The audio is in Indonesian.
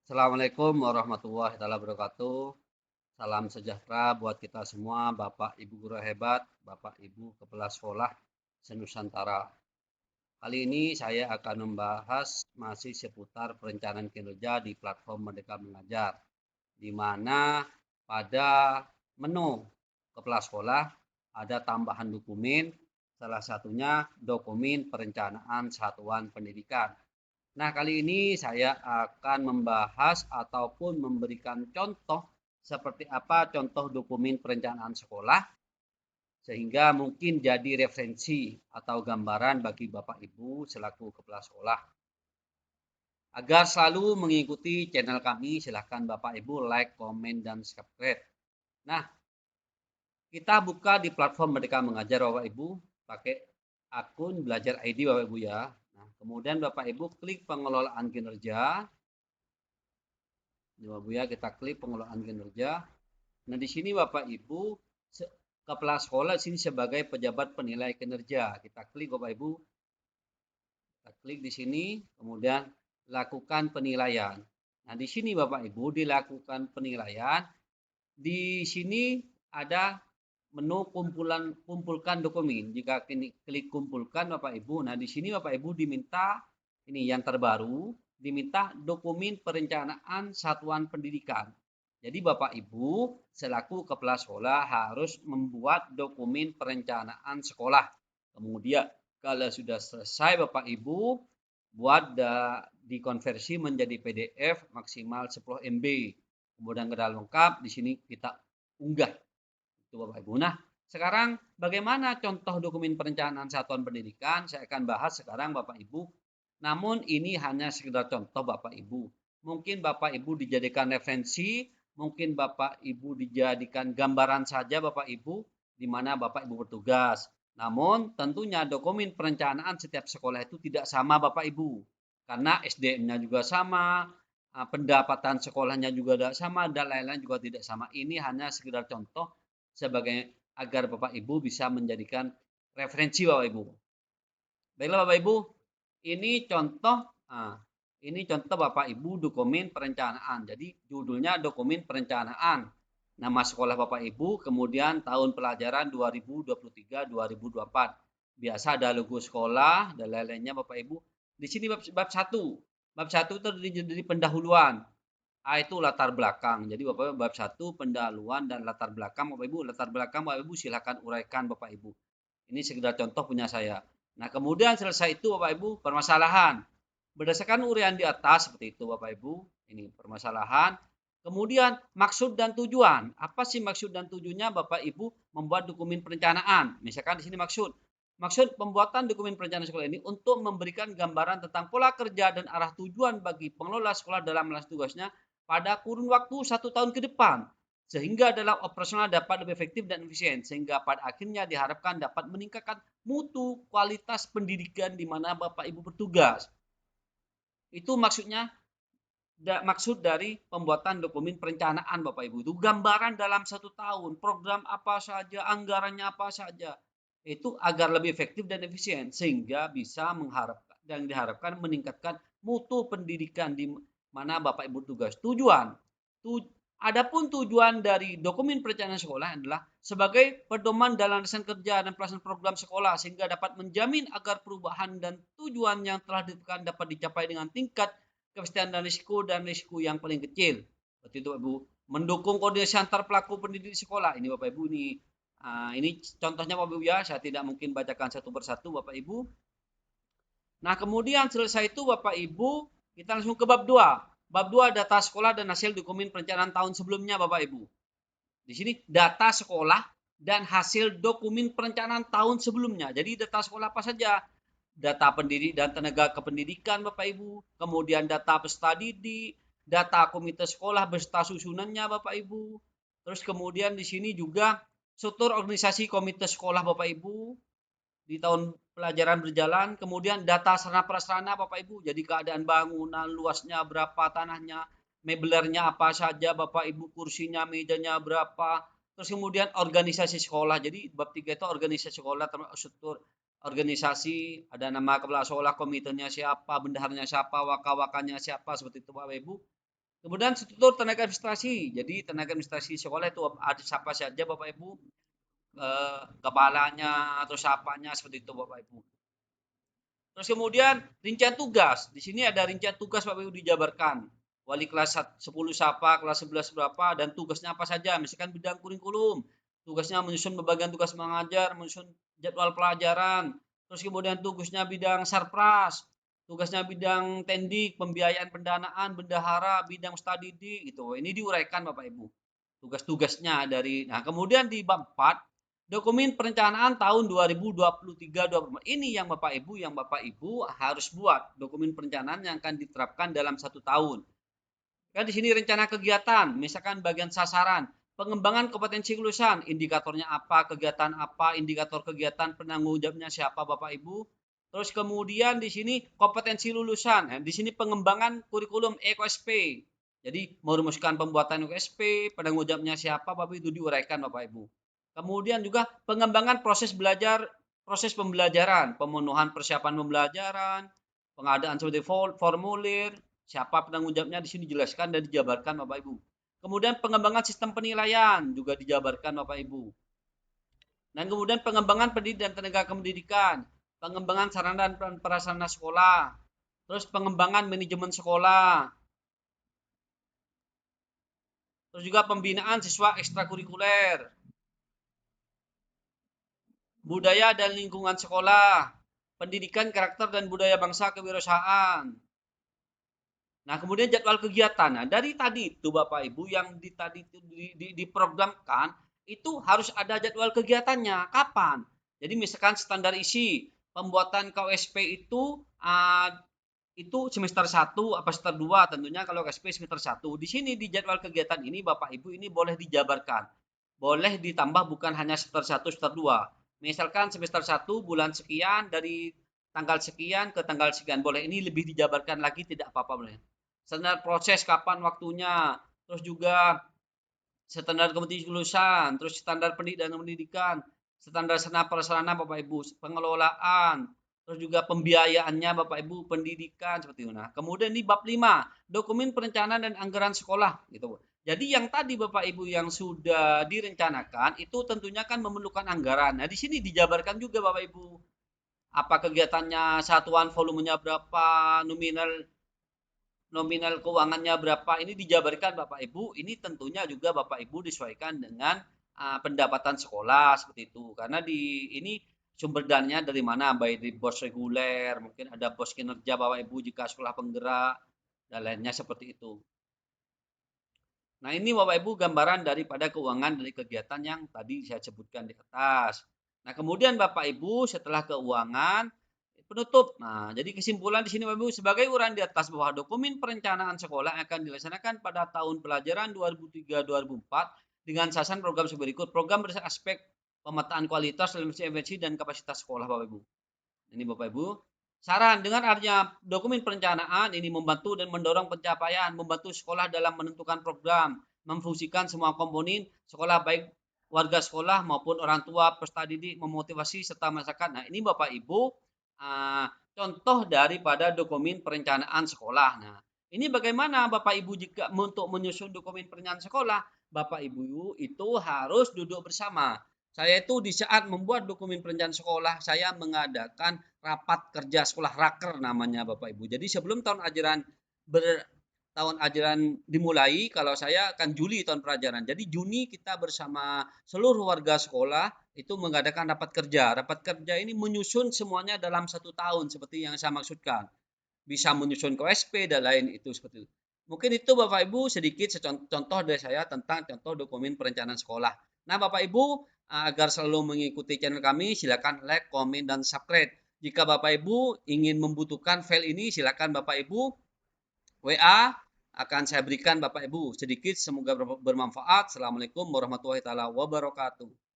Assalamualaikum warahmatullahi wabarakatuh. Salam sejahtera buat kita semua, Bapak Ibu guru hebat, Bapak Ibu kepala sekolah se-Nusantara. Kali ini saya akan membahas masih seputar perencanaan kinerja di platform Merdeka Mengajar, di mana pada menu kepala sekolah ada tambahan dokumen, salah satunya dokumen perencanaan satuan pendidikan. Nah, kali ini saya akan membahas ataupun memberikan contoh seperti apa contoh dokumen perencanaan sekolah sehingga mungkin jadi referensi atau gambaran bagi Bapak Ibu selaku kepala sekolah. Agar selalu mengikuti channel kami, silahkan Bapak Ibu like, komen, dan subscribe. Nah, kita buka di platform Merdeka Mengajar Bapak Ibu pakai akun Belajar ID Bapak Ibu ya. Nah, kemudian Bapak Ibu klik pengelolaan kinerja. Bapak Ibu ya, kita klik pengelolaan kinerja. Nah, di sini Bapak Ibu kepala sekolah di sini sebagai pejabat penilai kinerja. Kita klik Bapak Ibu. Kita klik di sini, kemudian lakukan penilaian. Nah, di sini Bapak Ibu dilakukan penilaian. Di sini ada menu kumpulkan dokumen. Jika klik kumpulkan Bapak Ibu, nah di sini Bapak Ibu diminta ini yang terbaru, diminta dokumen perencanaan satuan pendidikan. Jadi Bapak Ibu selaku kepala sekolah harus membuat dokumen perencanaan sekolah. Kemudian kalau sudah selesai Bapak Ibu buat dikonversi menjadi PDF maksimal 10 MB. Kemudian kedalaman lengkap di sini kita unggah. Itu Bapak Ibu. Nah, sekarang bagaimana contoh dokumen perencanaan satuan pendidikan? Saya akan bahas sekarang Bapak Ibu. Namun ini hanya sekedar contoh Bapak Ibu. Mungkin Bapak Ibu dijadikan referensi, mungkin Bapak Ibu dijadikan gambaran saja Bapak Ibu di mana Bapak Ibu bertugas. Namun tentunya dokumen perencanaan setiap sekolah itu tidak sama Bapak Ibu. Karena SDM-nya juga sama, pendapatan sekolahnya juga tidak sama, dan lain-lain juga tidak sama. Ini hanya sekedar contoh sebagai agar Bapak Ibu bisa menjadikan referensi Bapak Ibu. Baiklah Bapak Ibu, ini contoh ini contoh Bapak Ibu dokumen perencanaan. Jadi judulnya dokumen perencanaan. Nama sekolah Bapak Ibu, kemudian tahun pelajaran 2023-2024. Biasa ada logo sekolah dan lain-lainnya Bapak Ibu. Di sini bab 1. Bab 1 itu dari pendahuluan. Itu latar belakang. Jadi Bapak Ibu bab 1 pendahuluan dan latar belakang Bapak Ibu. Latar belakang Bapak Ibu silakan uraikan Bapak Ibu. Ini sekedar contoh punya saya. Nah, kemudian selesai itu Bapak Ibu permasalahan. Berdasarkan uraian di atas seperti itu Bapak Ibu. Ini permasalahan. Kemudian maksud dan tujuan. Apa sih maksud dan tujuannya Bapak Ibu membuat dokumen perencanaan? Misalkan di sini maksud. Maksud pembuatan dokumen perencanaan sekolah ini untuk memberikan gambaran tentang pola kerja dan arah tujuan bagi pengelola sekolah dalam melaksanakan tugasnya pada kurun waktu 1 tahun ke depan. Sehingga dalam operasional dapat lebih efektif dan efisien. Sehingga pada akhirnya diharapkan dapat meningkatkan mutu kualitas pendidikan di mana Bapak Ibu bertugas. Itu maksud dari pembuatan dokumen perencanaan Bapak Ibu. Itu gambaran dalam 1 tahun, program apa saja, anggarannya apa saja. Itu agar lebih efektif dan efisien sehingga bisa diharapkan meningkatkan mutu pendidikan di mana Bapak Ibu tugas. Adapun tujuan dari dokumen perencanaan sekolah adalah sebagai pedoman dalam desain kerja dan pelaksanaan program sekolah sehingga dapat menjamin agar perubahan dan tujuan yang telah ditentukan dapat dicapai dengan tingkat kepastian dan risiko yang paling kecil. Seperti itu Bapak Ibu. Mendukung koordinasi antar pelaku pendidik di sekolah. Ini Bapak Ibu ini contohnya Bapak Ibu ya. Saya tidak mungkin bacakan satu persatu Bapak Ibu. Nah, kemudian selesai itu Bapak Ibu, kita langsung ke bab 2. Bab 2 data sekolah dan hasil dokumen perencanaan tahun sebelumnya Bapak Ibu. Di sini data sekolah dan hasil dokumen perencanaan tahun sebelumnya. Jadi data sekolah apa saja? Data pendidik dan tenaga kependidikan Bapak Ibu, kemudian data peserta didik, data komite sekolah beserta susunannya Bapak Ibu. Terus kemudian di sini juga struktur organisasi komite sekolah Bapak Ibu di tahun pelajaran berjalan, kemudian data sarana prasarana Bapak Ibu, jadi keadaan bangunan, luasnya berapa, tanahnya, meblernya apa saja Bapak Ibu, kursinya, mejanya berapa, terus kemudian organisasi sekolah. Jadi bab 3 itu organisasi sekolah, termasuk struktur organisasi, ada nama kepala sekolah, komitenya siapa, bendaharanya siapa, waka-wakanya siapa, seperti itu Bapak Ibu. Kemudian struktur tenaga administrasi. Jadi tenaga administrasi sekolah itu ada siapa saja Bapak Ibu, kepalanya atau siapanya seperti itu Bapak Ibu. Terus kemudian rincian tugas. Di sini ada rincian tugas Bapak Ibu dijabarkan. Wali kelas 10 siapa, kelas 11 berapa, dan tugasnya apa saja. Misalkan bidang kurikulum. Tugasnya menyusun pembagian tugas mengajar, menyusun jadwal pelajaran. Terus kemudian tugasnya bidang sarpras. Tugasnya bidang tendik, pembiayaan pendanaan, bendahara, bidang study gitu. Ini diuraikan Bapak Ibu. Tugas-tugasnya dari, nah kemudian di bab 4 dokumen perencanaan tahun 2023-2024. Ini yang Bapak Ibu harus buat dokumen perencanaan yang akan diterapkan dalam 1 tahun. Kan di sini rencana kegiatan, misalkan bagian sasaran, pengembangan kompetensi lulusan, indikatornya apa, kegiatan apa, indikator kegiatan, penanggung jawabnya siapa Bapak Ibu. Terus kemudian di sini kompetensi lulusan, di sini pengembangan kurikulum EKSP. Jadi merumuskan pembuatan EKSP, penanggung jawabnya siapa Bapak Ibu, itu diuraikan Bapak Ibu. Kemudian juga pengembangan proses belajar, proses pembelajaran, pemenuhan persiapan pembelajaran, pengadaan seperti formulir, siapa penanggung jawabnya di sini dijelaskan dan dijabarkan Bapak Ibu. Kemudian pengembangan sistem penilaian juga dijabarkan Bapak Ibu. Dan kemudian pengembangan pendidikan dan tenaga pendidikan, pengembangan sarana dan prasarana sekolah, terus pengembangan manajemen sekolah, terus juga pembinaan siswa ekstrakurikuler, budaya dan lingkungan sekolah, pendidikan karakter dan budaya bangsa kewirausahaan. Nah, kemudian jadwal kegiatan. Nah, dari tadi itu Bapak Ibu yang tadi itu diprogramkan itu harus ada jadwal kegiatannya. Kapan? Jadi misalkan standar isi pembuatan KOSP itu semester 1 apa semester 2 tentunya kalau KOSP semester 1. Di sini di jadwal kegiatan ini Bapak Ibu ini boleh dijabarkan. Boleh ditambah bukan hanya semester 1 semester 2. Misalkan semester 1 bulan sekian dari tanggal sekian ke tanggal sekian boleh ini lebih dijabarkan lagi tidak apa-apa boleh. Standar proses kapan waktunya, terus juga standar kompetisi lulusan, terus standar pendidikan dan pendidikan, standar sarana prasarana Bapak Ibu, pengelolaan, terus juga pembiayaannya Bapak Ibu, pendidikan seperti itu. Nah, kemudian di bab 5, dokumen perencanaan dan anggaran sekolah gitu. Jadi yang tadi Bapak Ibu yang sudah direncanakan itu tentunya kan memerlukan anggaran. Nah, di sini dijabarkan juga Bapak Ibu apa kegiatannya, satuan volumenya berapa, nominal nominal keuangannya berapa ini dijabarkan Bapak Ibu. Ini tentunya juga Bapak Ibu disesuaikan dengan pendapatan sekolah seperti itu. Karena di ini sumber dananya dari mana? Baik dari bos reguler, mungkin ada bos kinerja Bapak Ibu jika sekolah penggerak dan lainnya seperti itu. Nah, ini Bapak Ibu gambaran daripada keuangan dari kegiatan yang tadi saya sebutkan di atas. Nah, kemudian Bapak Ibu setelah keuangan penutup. Nah, jadi kesimpulan di sini Bapak Ibu sebagai uraian di atas bahwa dokumen perencanaan sekolah akan dilaksanakan pada tahun pelajaran 2003-2004 dengan sasaran program sebagai berikut. Program berdasarkan aspek pemetaan kualitas, efisiensi dan kapasitas sekolah Bapak Ibu. Ini Bapak Ibu. Saran, dengan adanya dokumen perencanaan ini membantu dan mendorong pencapaian, membantu sekolah dalam menentukan program, memfungsikan semua komponen sekolah baik warga sekolah maupun orang tua, peserta didik, memotivasi serta masyarakat. Nah, ini Bapak Ibu contoh daripada dokumen perencanaan sekolah. Nah, ini bagaimana Bapak Ibu jika untuk menyusun dokumen perencanaan sekolah, Bapak Ibu itu harus duduk bersama. Saya itu di saat membuat dokumen perencanaan sekolah, saya mengadakan rapat kerja sekolah raker namanya Bapak Ibu. Jadi sebelum tahun ajaran dimulai, kalau saya akan Juli tahun pelajaran. Jadi Juni kita bersama seluruh warga sekolah itu mengadakan rapat kerja. Rapat kerja ini menyusun semuanya dalam 1 tahun seperti yang saya maksudkan. Bisa menyusun KOSP dan lain itu seperti itu. Mungkin itu Bapak Ibu sedikit contoh dari saya tentang contoh dokumen perencanaan sekolah. Nah Bapak Ibu agar selalu mengikuti channel kami silakan like, komen, dan subscribe. Jika Bapak Ibu ingin membutuhkan file ini silakan Bapak Ibu WA akan saya berikan Bapak Ibu sedikit semoga bermanfaat. Assalamualaikum warahmatullahi wabarakatuh.